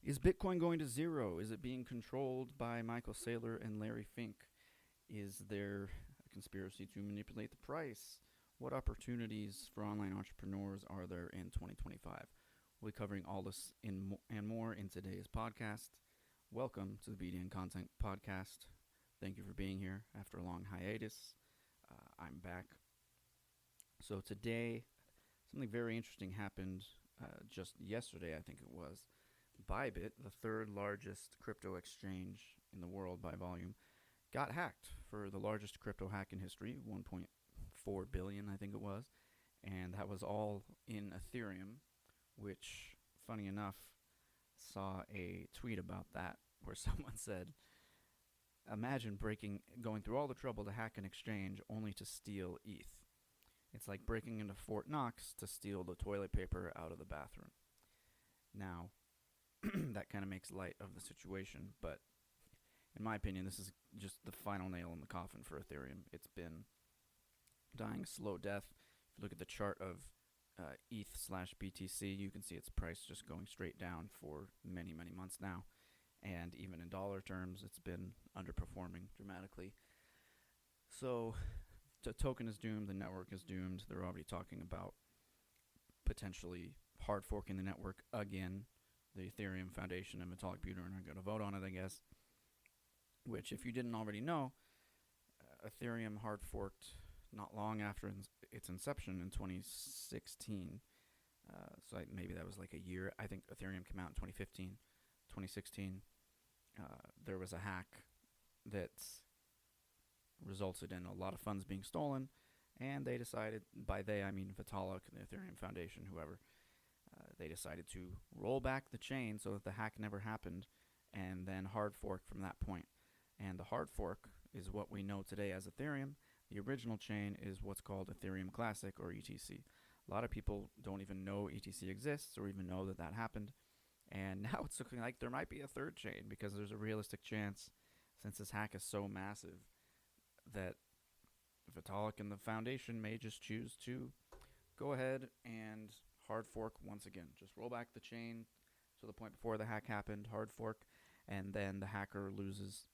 Is Bitcoin going to zero? Is it being controlled by Michael Saylor and Larry Fink? Is there a conspiracy to manipulate the price? What opportunities for online entrepreneurs are there in 2025? We'll be covering all this and more in today's podcast. Welcome to the BDN Content Podcast. Thank you for being here after a long hiatus. I'm back. So today, something very interesting happened just yesterday, I think it was. Bybit, the third largest crypto exchange in the world by volume, got hacked for the largest crypto hack in history, 1.4 billion, I think it was. And that was all in Ethereum, which, funny enough, saw a tweet about that where someone said, imagine going through all the trouble to hack an exchange only to steal ETH. It's like breaking into Fort Knox to steal the toilet paper out of the bathroom. Now, that kind of makes light of the situation, but in my opinion, this is just the final nail in the coffin for Ethereum. It's been dying a slow death. If you look at the chart of ETH/BTC, you can see its price just going straight down for many, many months now. And even in dollar terms, it's been underperforming dramatically. So the token is doomed, the network is doomed. They're already talking about potentially hard forking the network again. The Ethereum Foundation and Vitalik Buterin are going to vote on it, I guess. Which, if you didn't already know, Ethereum hard forked not long after its inception in 2016. So maybe that was like a year. I think Ethereum came out in 2015, 2016. There was a hack that resulted in a lot of funds being stolen, and they decided, by they I mean Vitalik, the Ethereum Foundation, whoever, they decided to roll back the chain so that the hack never happened, and then hard fork from that point. And the hard fork is what we know today as Ethereum. The original chain is what's called Ethereum Classic, or ETC. A lot of people don't even know ETC exists or even know that that happened. And now it's looking like there might be a third chain, because there's a realistic chance, since this hack is so massive, that Vitalik and the foundation may just choose to go ahead and hard fork once again. Just roll back the chain to the point before the hack happened, hard fork, and then the hacker loses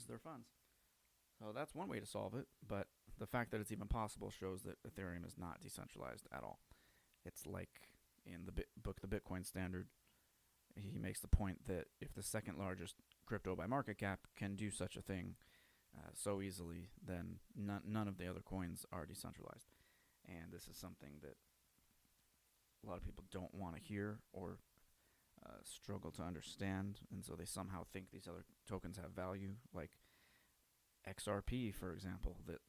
their funds. So that's one way to solve it, but the fact that it's even possible shows that Ethereum is not decentralized at all. It's like in the book, The Bitcoin Standard, he makes the point that if the second largest crypto by market cap can do such a thing so easily, then none of the other coins are decentralized. And this is something that a lot of people don't want to hear or struggle to understand, and so they somehow think these other tokens have value, like XRP, for example, that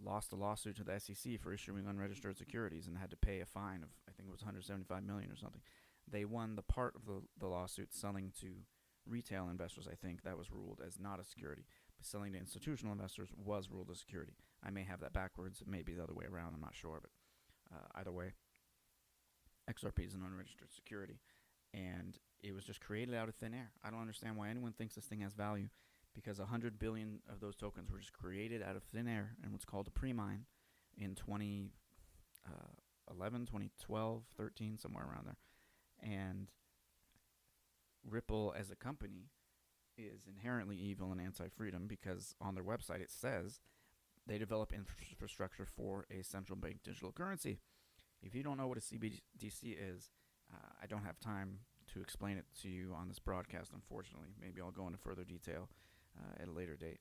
lost a lawsuit to the SEC for issuing unregistered securities and had to pay a fine of, I think it was $175 million or something. They won the part of the lawsuit selling to retail investors. I think that was ruled as not a security, but selling to institutional investors was ruled a security. I may have that backwards. It may be the other way around. I'm not sure, but either way, XRP is an unregistered security, and it was just created out of thin air. I don't understand why anyone thinks this thing has value, because 100 billion of those tokens were just created out of thin air in what's called a pre-mine in 2011, 2012, 13, somewhere around there. And Ripple as a company is inherently evil and anti-freedom, because on their website it says they develop infrastructure for a central bank digital currency. If you don't know what a CBDC is, I don't have time to explain it to you on this broadcast, unfortunately. Maybe I'll go into further detail at a later date.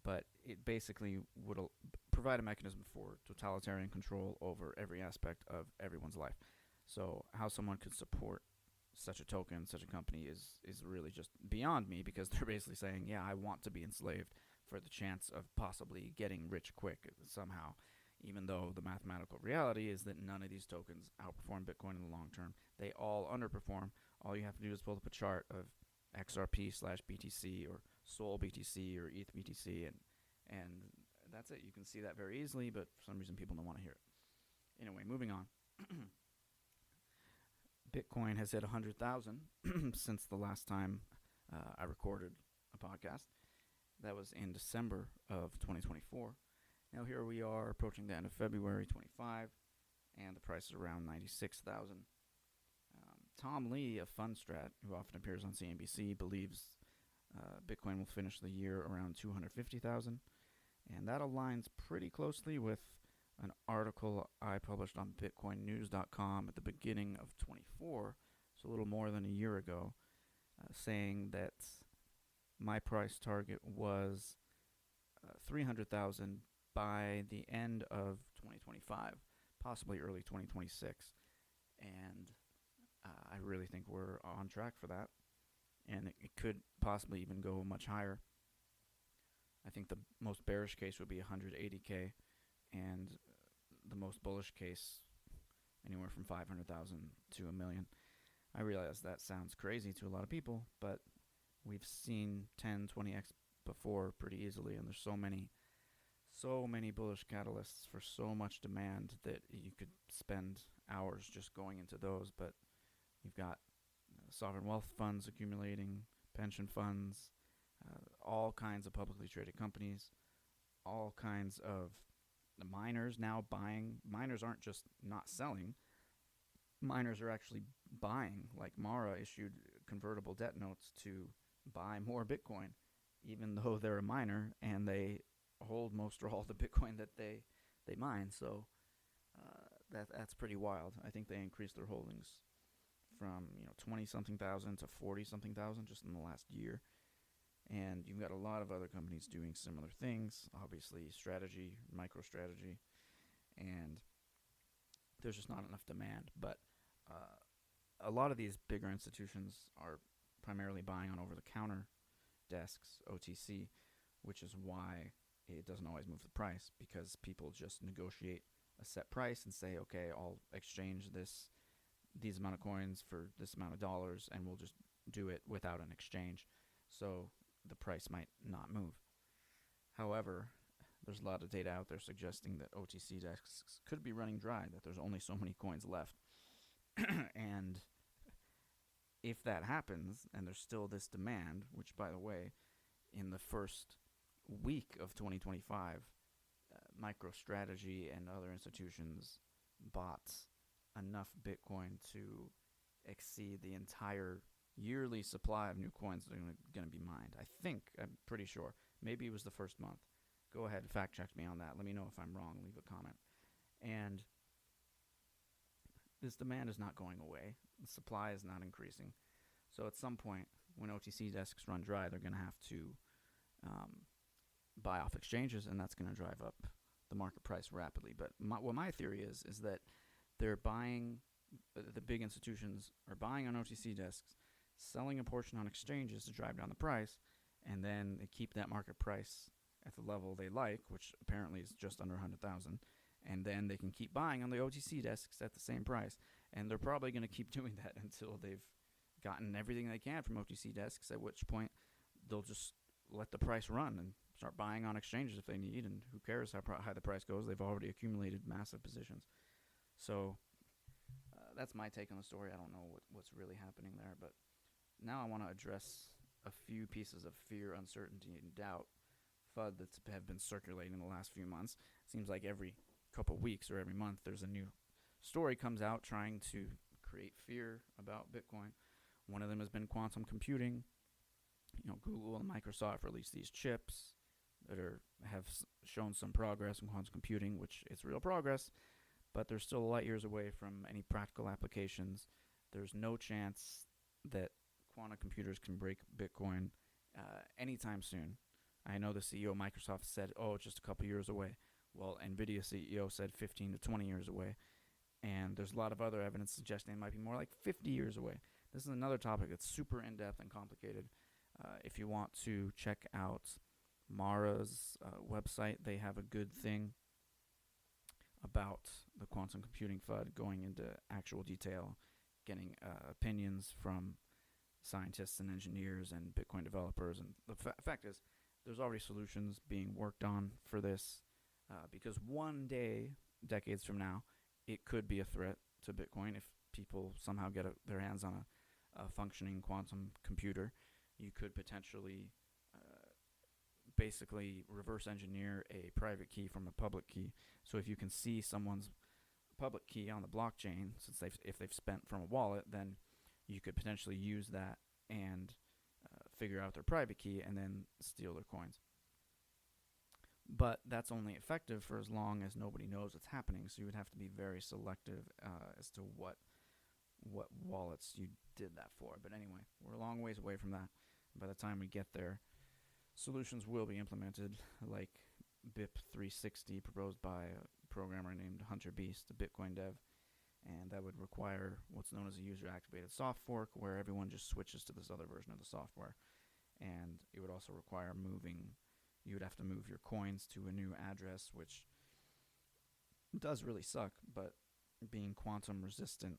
But it basically would provide a mechanism for totalitarian control over every aspect of everyone's life. So how someone could support such a token, such a company, is really just beyond me, because they're basically saying, yeah, I want to be enslaved for the chance of possibly getting rich quick somehow, even though the mathematical reality is that none of these tokens outperform Bitcoin in the long term. They all underperform. All you have to do is pull up a chart of XRP/BTC or Sol BTC or ETH BTC, and that's it. You can see that very easily, but for some reason people don't want to hear it. Anyway, moving on. Bitcoin has hit 100,000 since the last time I recorded a podcast. That was in December of 2024. Now here we are approaching the end of February 25, and the price is around 96,000. Tom Lee of Fundstrat, who often appears on CNBC, believes Bitcoin will finish the year around 250,000, and that aligns pretty closely with an article I published on bitcoinnews.com at the beginning of 24, so a little more than a year ago, saying that my price target was 300,000 by the end of 2025, possibly early 2026, and I really think we're on track for that, and it could possibly even go much higher. I think the most bearish case would be 180K, and the most bullish case anywhere from 500,000 to a million. I realize that sounds crazy to a lot of people, but we've seen 10, 20x before pretty easily, and there's so many bullish catalysts for so much demand that you could spend hours just going into those. But you've got sovereign wealth funds accumulating, pension funds, all kinds of publicly traded companies, all kinds of miners now buying. Miners aren't just not selling. Miners are actually buying. Like Mara issued convertible debt notes to buy more Bitcoin, even though they're a miner and they hold most or all the Bitcoin that they mine. So that's pretty wild. I think they increased their holdings from 20-something thousand to 40-something thousand just in the last year. And you've got a lot of other companies doing similar things. Obviously, Strategy, MicroStrategy, and there's just not enough demand. But a lot of these bigger institutions are primarily buying on over-the-counter desks, OTC, which is why it doesn't always move the price, because people just negotiate a set price and say, okay, I'll exchange these amount of coins for this amount of dollars, and we'll just do it without an exchange. So the price might not move. However, there's a lot of data out there suggesting that OTC desks could be running dry, that there's only so many coins left. And if that happens, and there's still this demand, which, by the way, in the first week of 2025, MicroStrategy and other institutions bought enough Bitcoin to exceed the entire yearly supply of new coins that are going to be mined. I'm pretty sure. Maybe it was the first month. Go ahead and fact check me on that. Let me know if I'm wrong. Leave a comment. And this demand is not going away. The supply is not increasing. So at some point, when OTC desks run dry, they're going to have to buy off exchanges, and that's going to drive up the market price rapidly. But what my theory is that they're buying, the big institutions are buying on OTC desks, selling a portion on exchanges to drive down the price, and then they keep that market price at the level they like, which apparently is just under 100,000, and then they can keep buying on the OTC desks at the same price. And they're probably going to keep doing that until they've gotten everything they can from OTC desks, at which point they'll just let the price run and start buying on exchanges if they need, and who cares how high the price goes. They've already accumulated massive positions. So that's my take on the story. I don't know what's really happening there, but now I want to address a few pieces of fear, uncertainty, and doubt, FUD, that have been circulating in the last few months. It seems like every couple weeks or every month there's a new story comes out trying to create fear about Bitcoin. One of them has been quantum computing. Google and Microsoft released these chips that have shown some progress in quantum computing, which is real progress, but they're still light years away from any practical applications. There's no chance that quantum computers can break Bitcoin anytime soon. I know the CEO of Microsoft said, it's just a couple years away. Well, NVIDIA CEO said 15 to 20 years away. And there's a lot of other evidence suggesting it might be more like 50 years away. This is another topic that's super in-depth and complicated. If you want to check out Mara's website, they have a good thing about the quantum computing FUD, going into actual detail, getting opinions from scientists and engineers and Bitcoin developers. And the fact is, there's already solutions being worked on for this, because one day, decades from now, it could be a threat to Bitcoin if people somehow get their hands on a functioning quantum computer. You could potentially basically reverse engineer a private key from a public key. So if you can see someone's public key on the blockchain, if they've spent from a wallet, then you could potentially use that and figure out their private key and then steal their coins. But that's only effective for as long as nobody knows what's happening. So you would have to be very selective as to what wallets you did that for. But anyway, we're a long ways away from that. By the time we get there, solutions will be implemented, like BIP 360, proposed by a programmer named Hunter Beast, a Bitcoin dev. And that would require what's known as a user-activated soft fork, where everyone just switches to this other version of the software. And it would also require you would have to move your coins to a new address, which does really suck, but being quantum resistant,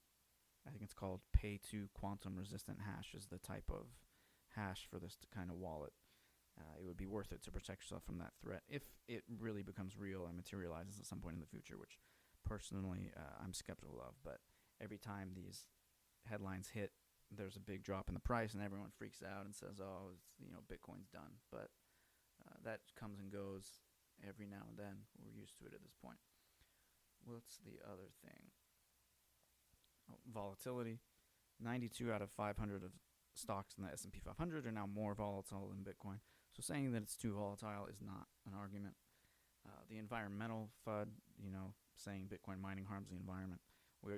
I think it's called pay to quantum resistant hash is the type of hash for this kind of wallet. It would be worth it to protect yourself from that threat if it really becomes real and materializes at some point in the future, which personally I'm skeptical of. But every time these headlines hit, there's a big drop in the price and everyone freaks out and says, oh, Bitcoin's done. But that comes and goes every now and then. We're used to it at this point. What's the other thing? Volatility. 92 out of 500 of stocks in the S&P 500 are now more volatile than Bitcoin. So saying that it's too volatile is not an argument. The environmental FUD, saying Bitcoin mining harms the environment,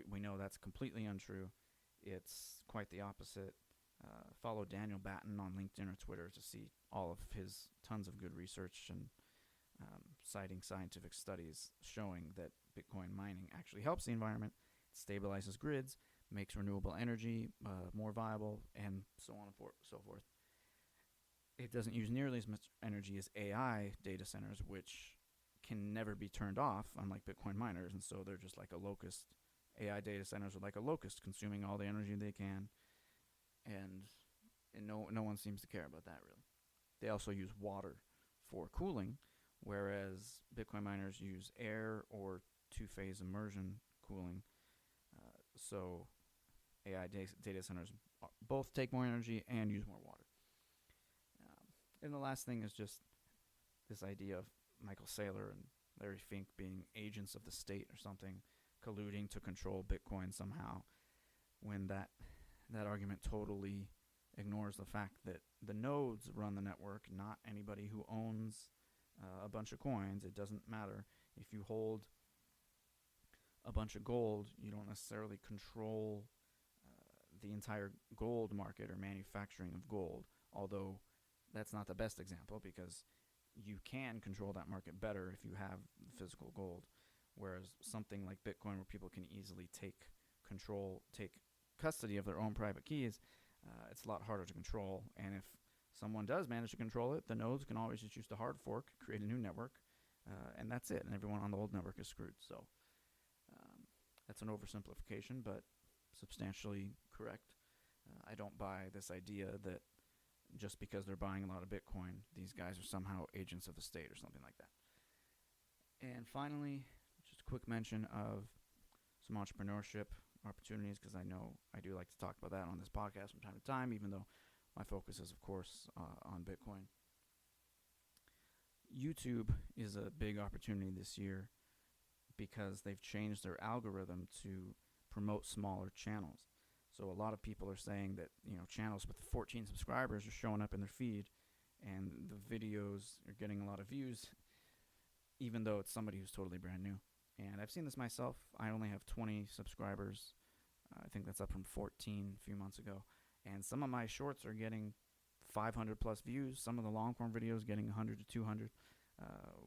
we know that's completely untrue. It's quite the opposite. Follow Daniel Batten on LinkedIn or Twitter to see all of his tons of good research and citing scientific studies showing that Bitcoin mining actually helps the environment, stabilizes grids, makes renewable energy more viable, and so on and so forth. It doesn't use nearly as much energy as AI data centers, which can never be turned off, unlike Bitcoin miners, and so they're just like a locust. AI data centers are like a locust, consuming all the energy they can, and no one seems to care about that, really. They also use water for cooling, whereas Bitcoin miners use air or two-phase immersion cooling. So AI data centers both take more energy and use more water. And the last thing is just this idea of Michael Saylor and Larry Fink being agents of the state or something, colluding to control Bitcoin somehow, when that argument totally ignores the fact that the nodes run the network, not anybody who owns a bunch of coins. It doesn't matter. If you hold a bunch of gold, you don't necessarily control the entire gold market or manufacturing of gold, although that's not the best example because you can control that market better if you have physical gold, whereas something like Bitcoin, where people can easily take custody of their own private keys, it's a lot harder to control. And if someone does manage to control it, the nodes can always just use the hard fork, create a new network, and that's it, and everyone on the old network is screwed. So that's an oversimplification, but substantially correct. I don't buy this idea that just because they're buying a lot of Bitcoin, these guys are somehow agents of the state or something like that. And finally, just a quick mention of some entrepreneurship opportunities, because I know I do like to talk about that on this podcast from time to time, even though my focus is, of course, on Bitcoin. YouTube is a big opportunity this year because they've changed their algorithm to promote smaller channels. So a lot of people are saying that, channels with 14 subscribers are showing up in their feed and the videos are getting a lot of views, even though it's somebody who's totally brand new. And I've seen this myself. I only have 20 subscribers. I think that's up from 14 a few months ago. And some of my shorts are getting 500 plus views. Some of the long form videos getting 100 to 200,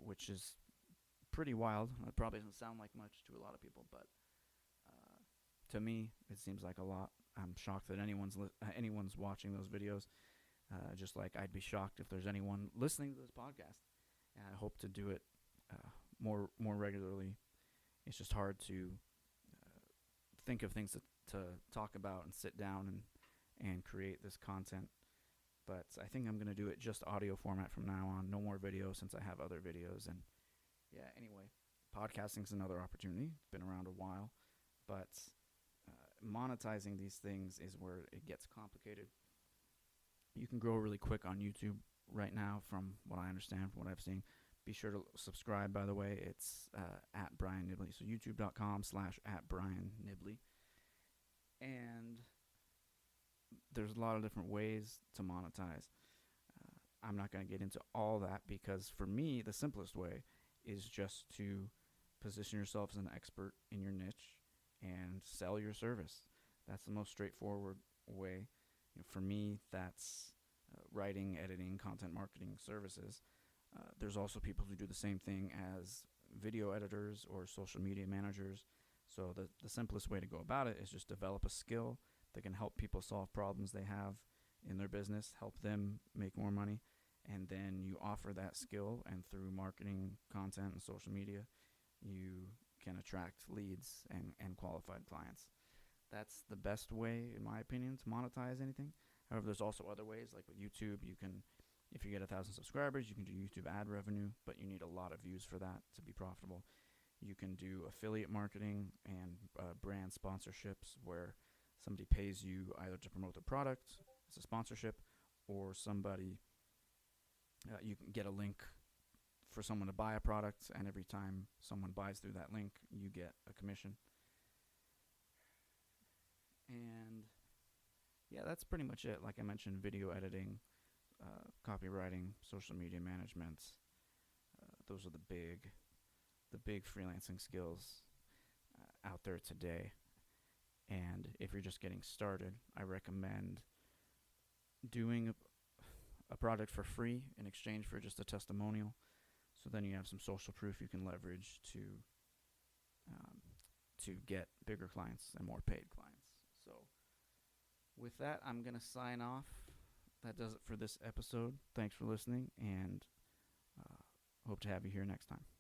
which is pretty wild. It probably doesn't sound like much to a lot of people, but to me, it seems like a lot. I'm shocked that anyone's watching those videos, just like I'd be shocked if there's anyone listening to this podcast. And I hope to do it more regularly. It's just hard to think of things to talk about and sit down and create this content. But I think I'm going to do it just audio format from now on. No more video since I have other videos. And yeah, anyway, podcasting is another opportunity. It's been around a while. But monetizing these things is where it gets complicated. You can grow really quick on YouTube right now, from what I understand, from what I've seen. Be sure to subscribe, by the way. It's at Brian Nibley. So youtube.com/@BrianNibley. And there's a lot of different ways to monetize. I'm not going to get into all that because for me, the simplest way is just to position yourself as an expert in your niche and sell your service. That's the most straightforward way. For me, that's writing, editing, content marketing services. There's also people who do the same thing as video editors or social media managers. So the simplest way to go about it is just develop a skill that can help people solve problems they have in their business, help them make more money, and then you offer that skill, and through marketing, content, and social media, you can attract leads and qualified clients. That's the best way, in my opinion, to monetize anything. However, there's also other ways, like with YouTube. You can, if you get 1,000 subscribers, you can do YouTube ad revenue, but you need a lot of views for that to be profitable. You can do affiliate marketing and brand sponsorships, where somebody pays you either to promote the product as a sponsorship, or somebody you can get a link for someone to buy a product, and every time someone buys through that link, you get a commission. And yeah, that's pretty much it. Like I mentioned, video editing, copywriting, social media management. Those are the big freelancing skills out there today. And if you're just getting started, I recommend doing a product for free in exchange for just a testimonial. So then you have some social proof you can leverage to get bigger clients and more paid clients. So with that, I'm going to sign off. That does it for this episode. Thanks for listening, and hope to have you here next time.